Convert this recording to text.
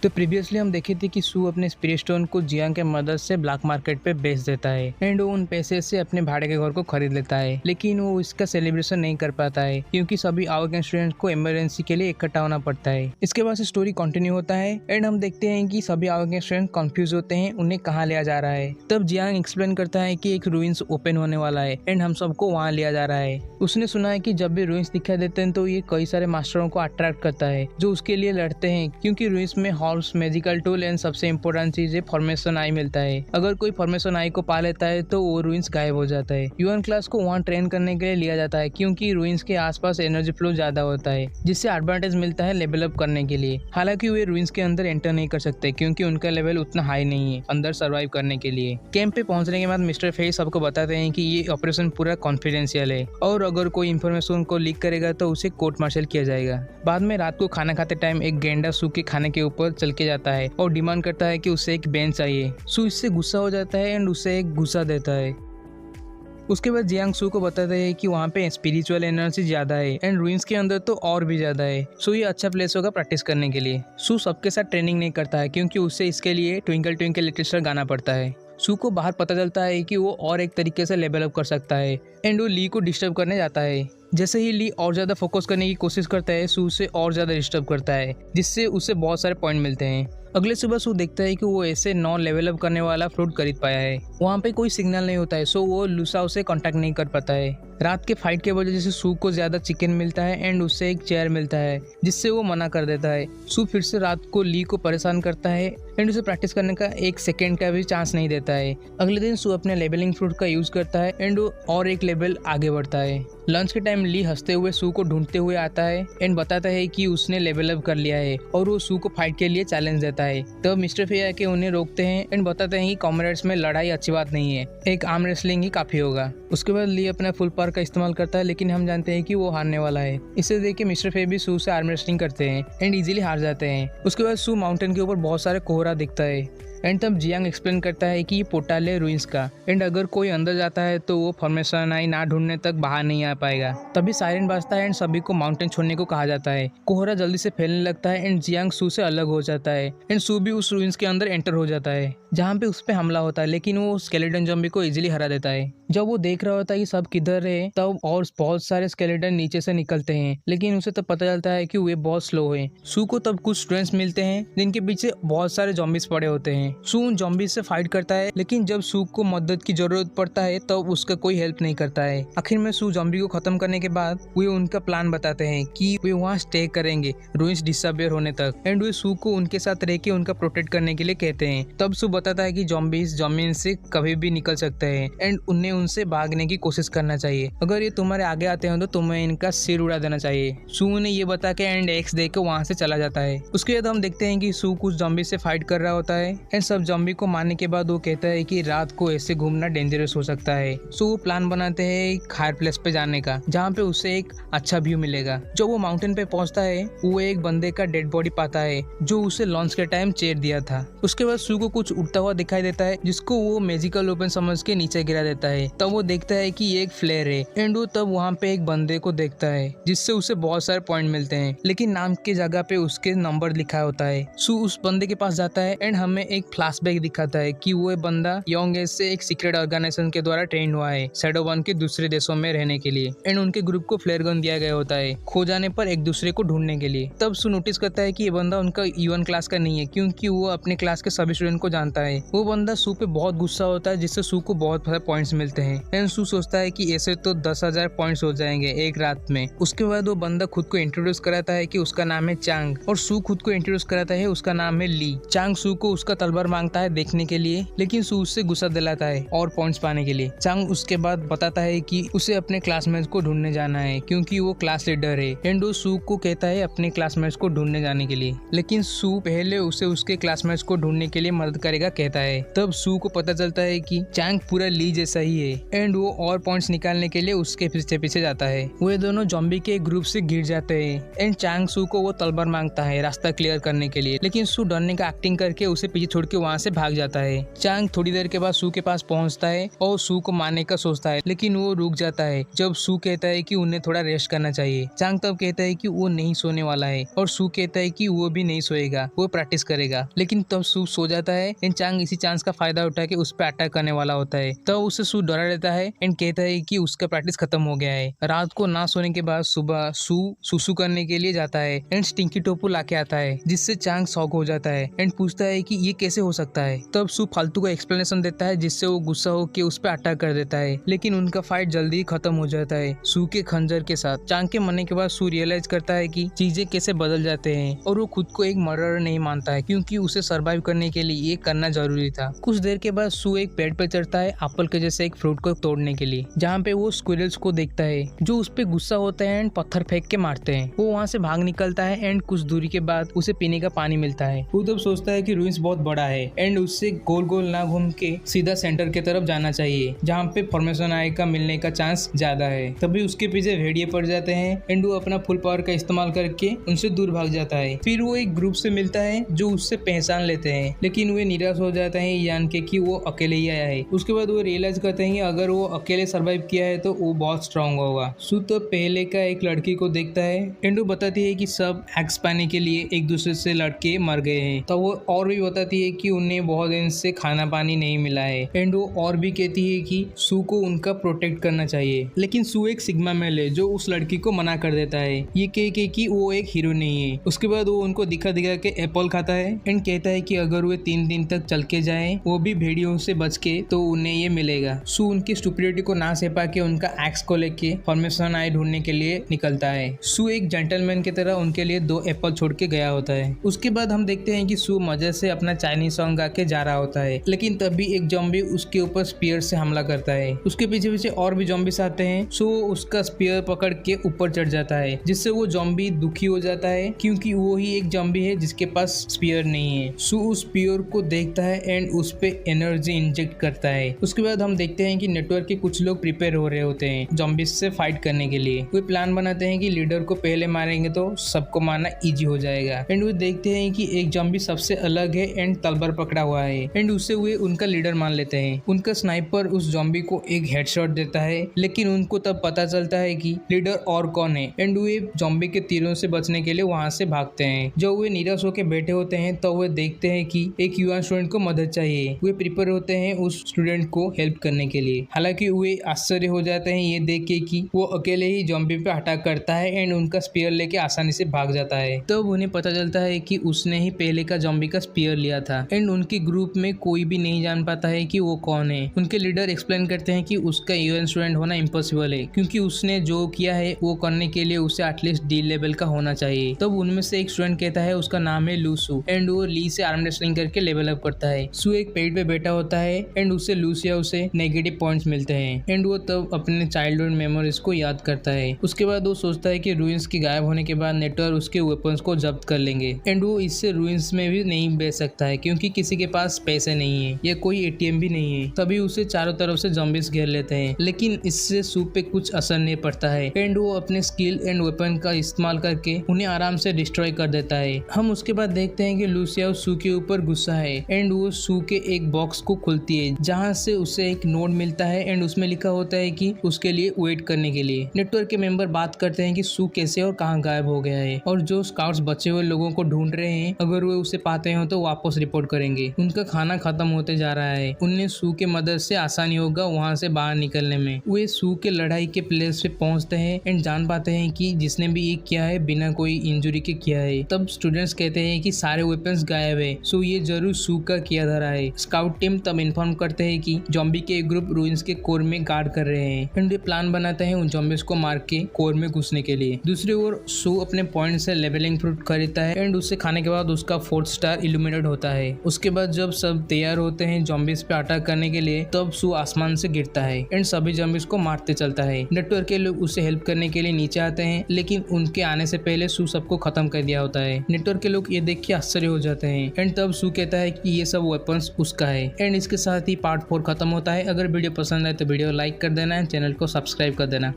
तो प्रीवियसली हम देखे थे कि सू अपने स्पिरिट स्टोन को जियांग के मदद से ब्लैक मार्केट पे बेच देता है एंड वो उन पैसे से अपने भाड़े के घर को खरीद लेता है, लेकिन वो इसका सेलिब्रेशन नहीं कर पाता है क्योंकि सभी आवक स्टूडेंट्स को इमरजेंसी के लिए इकट्ठा होना पड़ता है। इसके बाद से स्टोरी कंटिन्यू होता है एंड हम देखते हैं कि सभी आवक स्टूडेंट कंफ्यूज होते हैं उन्हें कहाँ लिया जा रहा है। तब जियांग एक्सप्लेन करता है कि एक रूइंस ओपन होने वाला है एंड हम सबको वहाँ लिया जा रहा है। उसने सुना है कि जब भी रूइंस दिखाई देते हैं तो ये कई सारे मास्टरों को अट्रैक्ट करता है जो उसके लिए लड़ते हैं, क्योंकि रूइंस में हॉर्स, मैजिकल टूल एंड सबसे इम्पोर्टेंट चीज है फॉर्मेशन आई मिलता है। अगर कोई फॉर्मेशन आई को पा लेता है तो वो रूइंस गायब हो जाता है। यूएन क्लास को वहाँ ट्रेन करने के लिए लिया जाता है क्योंकि रूइंस के आसपास एनर्जी फ्लो ज्यादा होता है जिससे एडवांटेज मिलता है लेवल अप करने के लिए। हालांकि वे रूइंस के अंदर एंटर नहीं कर सकते क्योंकि उनका लेवल उतना हाई नहीं है अंदर सर्वाइव करने के लिए। कैंप पे पहुंचने के बाद मिस्टर फे सबको बताते हैं कि ये ऑपरेशन पूरा कॉन्फिडेंशियल है और अगर कोई इन्फॉर्मेशन को लीक करेगा तो उसे कोर्ट मार्शल किया जाएगा। बाद में रात को खाना खाते टाइम एक गेंडा सू के खाने के ऊपर चल के जाता है और डिमांड करता है कि उसे एक बेंच चाहिए। सू इससे गुस्सा हो जाता है एंड उसे एक घुसा देता है। उसके बाद जियांग सू को बताते हैं कि वहाँ पे स्पिरिचुअल एनर्जी ज्यादा है एंड रूइंस के अंदर तो और भी ज्यादा है, सो ये अच्छा प्लेस होगा प्रैक्टिस करने के लिए। सू सबके साथ ट्रेनिंग नहीं करता है क्योंकि उसे इसके लिए ट्विंकल ट्विंकल लिटिल स्टार गाना पड़ता है। सू को बाहर पता चलता है कि वो और एक तरीके से लेवल अप कर सकता है एंड वो ली को डिस्टर्ब करने जाता है। जैसे ही ली और ज्यादा फोकस करने की कोशिश करता है, सू उसे और ज्यादा डिस्टर्ब करता है जिससे उसे बहुत सारे पॉइंट मिलते हैं। अगले सुबह सू देखता है कि वो ऐसे नॉन लेवल अप करने वाला फ्रूट खरीद पाया है। वहाँ पे कोई सिग्नल नहीं होता है, सो वो लूसा से कांटेक्ट नहीं कर पाता है। रात के फाइट के वजह से सू को ज्यादा चिकन मिलता है एंड उससे एक चेयर मिलता है जिससे वो मना कर देता है। सू फिर से रात को ली को परेशान करता है एंड उसे प्रैक्टिस करने का एक सेकेंड का भी चांस नहीं देता है। अगले दिन सू अपने लेवलिंग फ्रूट का यूज करता है एंड वो और एक लेवल आगे बढ़ता है। लंच के टाइम ली हंसते हुए सू को ढूंढते हुए आता है एंड बताता है कि उसने लेवल अप कर लिया है और वो सू को फाइट के लिए चैलेंज देता है। तब मिस्टर फे आके उन्हें रोकते हैं एंड बताते हैं कि कॉमरेड्स में लड़ाई अच्छी बात नहीं है, एक आर्म रेसलिंग ही काफी होगा। उसके बाद ली अपना फुल पावर का इस्तेमाल करता है लेकिन हम जानते हैं कि वो हारने वाला है। इसे देख के मिस्टर फे भी सू से आर्म रेसलिंग करते हैं एंड इजीली हार जाते हैं। उसके बाद सू माउंटेन के ऊपर बहुत सारे कोहरा दिखता है एंड तब जियांग एक्सप्लेन करता है कि ये पोर्टल है रूइंस का एंड अगर कोई अंदर जाता है तो वो फॉर्मेशन आई ना ढूंढने तक बाहर नहीं आ पाएगा। तभी सायरन बजता है एंड सभी को माउंटेन छोड़ने को कहा जाता है। कोहरा जल्दी से फैलने लगता है एंड जियांग सू से अलग हो जाता है एंड सू भी उस रूइंस के अंदर एंटर हो जाता है जहाँ पे उस पे हमला होता है, लेकिन वो स्केलेटन ज़ॉम्बी को इजीली हरा देता है। जब वो देख रहा होता है कि सब किधर है तब और बहुत सारे स्केलेटन नीचे से निकलते हैं, लेकिन उसे तब पता चलता है कि वे बहुत स्लो है। सू को तब कुछ स्टूडेंट्स मिलते हैं जिनके पीछे बहुत सारे ज़ॉम्बीज पड़े होते हैं। सू उन ज़ॉम्बीज से फाइट करता है लेकिन जब सू को मदद की जरूरत पड़ता है तब उसका कोई हेल्प नहीं करता है। आखिर में सू ज़ॉम्बी को खत्म करने के बाद वे उनका प्लान बताते हैं कि वे वहाँ स्टे करेंगे रूइंस डिसअपियर होने तक एंड वे सू को उनके साथ रह के उनका प्रोटेक्ट करने के लिए कहते हैं। तब सू बताता है कि ज़ॉम्बीज जमीन से कभी भी निकल सकते हैं एंड उन्हें उनसे भागने की कोशिश करना चाहिए। अगर ये तुम्हारे आगे आते हैं तो तुम्हें इनका सिर उड़ा देना चाहिए। सू ने ये बता के एंड एक्स दे के वहाँ से चला जाता है। उसके बाद हम देखते हैं कि सू कुछ ज़ॉम्बी से फाइट कर रहा होता है एंड सब ज़ॉम्बी को मारने के बाद वो कहता है कि रात को ऐसे घूमना डेंजरस हो सकता है। सो वो प्लान बनाते हैं एक हायर प्लेस पे जाने का जहाँ पे उसे एक अच्छा व्यू मिलेगा। जब वो माउंटेन पे पहुंचता है वो एक बंदे का डेड बॉडी पाता है जो उसे लॉन्च के टाइम चेयर दिया था। उसके बाद सू को कुछ उड़ता हुआ दिखाई देता है जिसको वो मैजिकल ओपन समझ के नीचे गिरा देता है। तब वो देखता है कि ये एक फ्लेयर है एंड वो तब वहाँ पे एक बंदे को देखता है जिससे उसे बहुत सारे पॉइंट मिलते हैं, लेकिन नाम की जगह पे उसके नंबर लिखा होता है। सू उस बंदे के पास जाता है एंड हमें एक फ्लैशबैक दिखाता है कि वो बंदा यंग एज से एक सीक्रेट ऑर्गेनाइजेशन के द्वारा ट्रेन हुआ है शैडो वन के दूसरे देशों में रहने के लिए एंड उनके ग्रुप को फ्लेयर गन दिया गया होता है खो जाने पर एक दूसरे को ढूंढने के लिए। तब सू नोटिस करता है कि ये बंदा उनका यूएन क्लास का नहीं है क्योंकि वो अपने क्लास के सभी स्टूडेंट को जानता है। वो बंदा सू पे बहुत गुस्सा होता है जिससे सू को बहुत सारे पॉइंट्स मिलते हैं एंड सू सोचता है कि ऐसे तो 10,000 पॉइंट्स हो जाएंगे एक रात में। उसके बाद वो बंदा खुद को इंट्रोड्यूस कराता है कि उसका नाम है चांग और सू खुद को इंट्रोड्यूस कराता है उसका नाम है ली। चांग सू को उसका तलवार मांगता है देखने के लिए, लेकिन सू उससे गुस्सा दिलाता है और पॉइंट्स पाने के लिए। चांग उसके बाद बताता है कि उसे अपने क्लासमेट्स को ढूंढने जाना है क्योंकि वो क्लास लीडर है एंड वो सू को कहता है अपने क्लासमेट्स को ढूंढने जाने के लिए, लेकिन सू पहले उसे उसके क्लासमेट्स को ढूंढने के लिए मदद करेगा करेगा कहता है। तब सू को पता चलता है कि चांग पूरा ली जैसा ही है एंड वो और पॉइंट्स निकालने के लिए उसके पीछे पीछे जाता है। वे दोनों जॉम्बी के ग्रुप से गिर जाते हैं एंड चांग सू को वो तलवार मांगता है रास्ता क्लियर करने के लिए, लेकिन सू डरने का एक्टिंग करके उसे पीछे छोड़ के वहाँ से भाग जाता है। चांग थोड़ी देर के बाद सू के पास पहुँचता है और सू को मारने का सोचता है, लेकिन वो रुक जाता है जब सू कहता है कि उन्हें थोड़ा रेस्ट करना चाहिए। चांग तब कहता है कि वो नहीं सोने वाला है और सू कहता है कि वो भी नहीं सोएगा, वो प्रैक्टिस करेगा। लेकिन तब सू सो जाता है एंड चांग इसी चांस का फायदा उठा के उस पर अटैक करने वाला होता है। तब उसे सू डरा लेता है एंड कहता है कि उसका प्रैक्टिस खत्म हो गया है। रात को ना सोने के बाद सुबह सू सुसु करने के लिए जाता है एंड स्टिंकी टोपू लाके आता है, जिससे चांग शॉक हो जाता है एंड पूछता है कि ये कैसे हो सकता है। तब सू फालतू का एक्सप्लेनेशन देता है, जिससे वो गुस्सा होकर उस पर अटैक कर देता है, लेकिन उनका फाइट जल्दी ही खत्म हो जाता है सू के खंजर के साथ। चांग के मरने के बाद सू रियलाइज करता है कि चीजें कैसे बदल जाते हैं और वो खुद को एक मर्डरर नहीं मानता है, क्योंकि उसे सर्वाइव करने के लिए ये करना जरूरी था। कुछ देर के बाद सू एक पेड़ पे चढ़ता है एप्पल के जैसे एक फ्रूट को तोड़ने के लिए, जहाँ पे वो स्क्विरल्स को देखता है जो उस पे गुस्सा होता है एंड पत्थर फेंक के मारते हैं। वो वहाँ से भाग निकलता है एंड कुछ दूरी के बाद उसे पीने का पानी मिलता है। वो तब सोचता है कि रुइंस बहुत बड़ा है एंड उससे गोल गोल ना घूम के सीधा सेंटर की तरफ जाना चाहिए, जहाँ पे फॉर्मेशन आई का मिलने का चांस ज्यादा है। तभी उसके पीछे भेड़िए पड़ जाते हैं एंड वो अपना फुल पावर का इस्तेमाल करके उनसे दूर भाग जाता है। फिर वो एक ग्रुप से मिलता है जो उससे पहचान लेते हैं, लेकिन वे निराश हो जाते हैं जान के कि वो अकेले ही आया है। उसके बाद वो रियलाइज करते हैं कि अगर वो अकेले सर्वाइव किया है तो वो बहुत स्ट्रांग होगा। सू तो पहले का एक लड़की को देखता है एंड वो बताती है कि सब एक्स पाने के लिए एक दूसरे से लड़के मर गए हैं। तो वो और भी बताती है कि उन्हें बहुत दिन से खाना पानी नहीं मिला है एंड वो और भी कहती है कि सू को उनका प्रोटेक्ट करना चाहिए, लेकिन सू एक सिग्मा मेल है जो उस लड़की को मना कर देता है ये कह के कि वो एक हीरो नहीं है। उसके बाद वो उनको दिखा दिखा के एप्पल खाता है एंड कहता है कि अगर वे 3 दिन तक चल के जाए वो भी भेड़ियों से बच के तो उन्हें ये मिलेगा। सू उनकी स्टुपिडिटी को ना सह पा के उनका एक्स को लेके फॉर्मेशन आई ढूंढने के लिए निकलता है। सू एक जेंटलमैन की तरह उनके लिए 2 एप्पल छोड़ के गया होता है। उसके बाद हम देखते हैं कि सू मजे से अपना चाइनीज सॉन्ग गा के जा रहा होता है, लेकिन तभी एक जॉम्बी उसके ऊपर स्पीयर से हमला करता है। उसके पीछे पीछे और भी जॉम्बीज आते हैं। सू उसका स्पीयर पकड़ के ऊपर चढ़ जाता है, जिससे वो जॉम्बी दुखी हो जाता है क्योंकि वो ही एक जॉम्बी है जिसके पास स्पीयर नहीं है। सू उस स्पीयर को देखता है एंड उस पे एनर्जी इंजेक्ट करता है। उसके बाद हम देखते हैं कि नेटवर्क के कुछ लोग प्रिपेयर हो रहे होते हैं जॉम्बीज से फाइट करने के लिए। वे प्लान बनाते हैं कि लीडर को पहले मारेंगे तो सबको मारना इजी हो जाएगा एंड वे देखते हैं कि एक जॉम्बी सबसे अलग है एंड तलवार पकड़ा हुआ है एंड उसे वे उनका लीडर मान लेते हैं। उनका स्नाइपर उस जॉम्बी को एक हेडशॉट देता है, लेकिन उनको तब पता चलता है कि लीडर और कौन है एंड वे जॉम्बी के तीरों से बचने के लिए वहां से भागते हैं। जब वे निराश होकर बैठे होते हैं तो वे देखते हैं कि एक युवा स्टूडेंट को मदद चाहिए। वे प्रिपेयर होते हैं उस स्टूडेंट को हेल्प करने के लिए। हालांकि वे आश्चर्य हो जाते हैं ये देख के कि वो अकेले ही जॉम्बी पे अटैक करता है एंड उनका स्पीयर लेके आसानी से भाग जाता है। तब उन्हें पता चलता है कि उसने ही पहले का जॉम्बी का स्पीयर लिया था एंड उनके ग्रुप में कोई भी नहीं जान पाता है कि वो कौन है। उनके लीडर एक्सप्लेन करते हैं कि उसका यूएन स्टूडेंट होना इम्पॉसिबल है, क्योंकि उसने जो किया है वो करने के लिए उसे एटलीस्ट डी लेवल का होना चाहिए। तब उनमें से एक स्टूडेंट कहता है उसका नाम है लूसू एंड वो ली से आर्म रेसलिंग करके लेवल अप करता है। सू एक पेड़ पे बैठा होता है एंड उसे लूसिया उसे नेगेटिव पॉइंट्स मिलते हैं एंड वो तब अपने चाइल्डहुड मेमोरीज को याद करता है। उसके बाद वो सोचता है कि रूइंस के गायब होने के बाद नेटवर्क उसके वेपन्स को जब्त कर लेंगे एंड वो इससे रूइंस में भी नहीं बेच सकता है क्योंकि किसी के पास पैसे नहीं है या कोई एटीएम भी नहीं है। तभी उसे चारों तरफ से जॉम्बीज घेर लेते हैं, लेकिन इससे सू पे कुछ असर नहीं पड़ता है एंड वो अपने स्किल एंड वेपन का इस्तेमाल करके उन्हें आराम से डिस्ट्रॉय कर देता है। हम उसके बाद देखते हैं कि लूसिया सू के ऊपर गुस्सा है एंड वो सू के एक बॉक्स को खोलती है, जहाँ से उसे एक नोट मिलता है एंड उसमें लिखा होता है कि उसके लिए वेट करने के लिए। नेटवर्क के मेंबर बात करते हैं कि सू कैसे और कहाँ गायब हो गया है और जो स्काउट्स बचे हुए लोगों को ढूंढ रहे हैं, अगर वे उसे पाते हो तो वापस रिपोर्ट करेंगे। उनका खाना खत्म होते जा रहा है। उन्हें सू के मदद से आसानी होगा वहाँ से बाहर निकलने में। वे सू के लड़ाई के प्लेस पे पहुँचते हैं एंड जान पाते हैं कि जिसने भी ये किया है बिना कोई इंजुरी के किया है। तब स्टूडेंट्स कहते हैं कि सारे वेपन्स गायब है, सो ये जरूर सू का किया धरा है। स्काउट टीम तब इन्फॉर्म करते हैं कि जॉम्बी के एक ग्रुप रूइंस के कोर में गार्ड कर रहे हैं एंड वे प्लान बनाते हैं उन जॉम्बीज को मार के कोर में घुसने के लिए। दूसरी ओर सू अपने पॉइंट से लेवलिंग फ्रूट खरीदता है एंड उसे खाने के बाद उसका 4th स्टार इल्यूमिनेट होता है। उसके बाद जब सब तैयार होते हैं जॉम्बीज पे अटैक करने के लिए, तब सू आसमान से गिरता है एंड सभी जॉम्बीज को मारते चलता है। नेटवर्क के लोग उसे हेल्प करने के लिए नीचे आते हैं, लेकिन उनके आने से पहले सू सबको खत्म कर दिया होता है। नेटवर्क के लोग ये देख के आश्चर्य हो जाते हैं एंड तब सू कहता है कि ये सब वेपन्स उसका है। एंड इसके साथ ही पार्ट 4 खत्म होता है। अगर वीडियो पसंद आए तो वीडियो लाइक कर देना, चैनल को सब्सक्राइब कर देना।